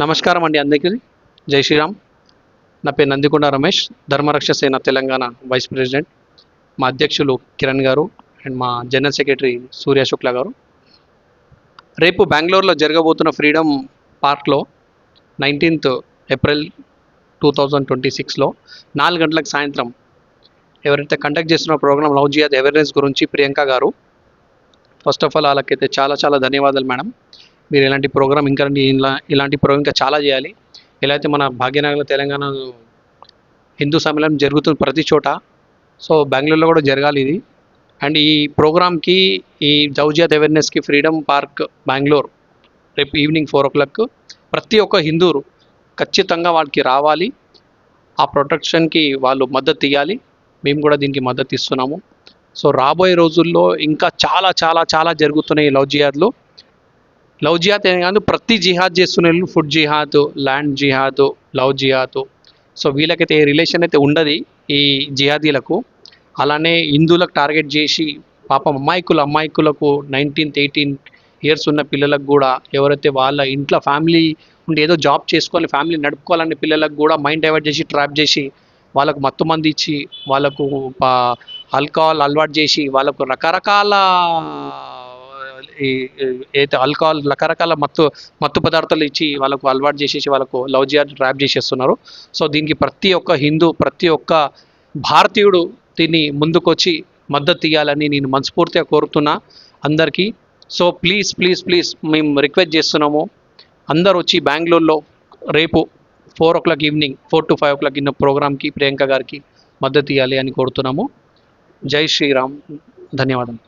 నమస్కారం అండి అందరికీ. జై శ్రీరామ్. నా పేరు నందికొండ రమేష్, ధర్మరక్ష సేన తెలంగాణ వైస్ ప్రెసిడెంట్. మా అధ్యక్షులు కిరణ్ గారు అండ్ మా జనరల్ సెక్రటరీ సూర్య శుక్లా గారు. రేపు బెంగళూరులో జరగబోతున్న ఫ్రీడమ్ పార్క్లో 19th ఏప్రిల్ 2026లో 4 గంటలకు సాయంత్రం ఎవరైతే కండక్ట్ చేస్తున్న ప్రోగ్రామ్ లవ్ జిహాద్ అవేర్నెస్ గురించి ప్రియాంక గారు. ఫస్ట్ ఆఫ్ ఆల్ వాళ్ళకైతే చాలా చాలా ధన్యవాదాలు మేడం. మీరు ఇలాంటి ప్రోగ్రామ్ ఇలాంటి ప్రోగ్రామ్ ఇంకా చాలా చేయాలి. ఎలా అయితే మన భాగ్యనగర్లో తెలంగాణ హిందూ సమ్మేళనం జరుగుతుంది ప్రతి చోట, సో బెంగళూరులో కూడా జరగాలి ఇది. అండ్ ఈ ప్రోగ్రామ్కి, ఈ జౌజియాత్ అవేర్నెస్కి ఫ్రీడమ్ పార్క్ బెంగళూరు రేపు ఈవినింగ్ 4 o'clock ప్రతి ఒక్క హిందూ ఖచ్చితంగా వాళ్ళకి రావాలి. ఆ ప్రొటెక్షన్కి వాళ్ళు మద్దతు ఇవ్వాలి. మేము కూడా దీనికి మద్దతు ఇస్తున్నాము. సో రాబోయే రోజుల్లో ఇంకా చాలా చాలా చాలా జరుగుతున్నాయి లవ్ జిహాద్లు. లవ్ జిహాద్ ఏం కాదు, ప్రతి జిహాద్ చేస్తున్న ఫుడ్ జిహాద్, ల్యాండ్ జిహాద్, లవ్ జిహాద్. సో వీళ్ళకైతే ఏ రిలేషన్ అయితే ఉండదు ఈ జిహాదీలకు. అలానే హిందువులకు టార్గెట్ చేసి పాపం అమ్మాయికులకు 19-18 years ఉన్న పిల్లలకు కూడా, ఎవరైతే వాళ్ళ ఇంట్లో ఫ్యామిలీ ఉండి ఏదో జాబ్ చేసుకోవాలి, ఫ్యామిలీ నడుపుకోవాలనే పిల్లలకు కూడా మైండ్ డైవర్ట్ చేసి, ట్రాప్ చేసి, వాళ్ళకు మత్తు మంది ఇచ్చి, వాళ్ళకు ఆల్కహాల్ అలవాటు చేసి, వాళ్ళకు రకరకాల ఏదైతే ఆల్కహాల్ రకరకాల మత్తు పదార్థాలు ఇచ్చి వాళ్ళకు అలవాటు చేసేసి వాళ్ళకు లవ్ జిహాద్ ట్రాప్ చేసేస్తున్నారు. సో దీనికి ప్రతి ఒక్క హిందూ, ప్రతి ఒక్క భారతీయుడు దీన్ని ముందుకొచ్చి మద్దతు ఇవ్వాలని నేను మనస్ఫూర్తిగా కోరుతున్నా అందరికీ. సో ప్లీజ్ ప్లీజ్ ప్లీజ్ మేము రిక్వెస్ట్ చేస్తున్నాము, అందరూ వచ్చి బెంగళూరులో రేపు 4 o'clock ఈవినింగ్ 4 to 5 o'clock ఇన్న ప్రోగ్రామ్కి ప్రియాంక గారికి మద్దతు ఇవ్వాలి అని కోరుతున్నాము. జై శ్రీరామ్. ధన్యవాదాలు.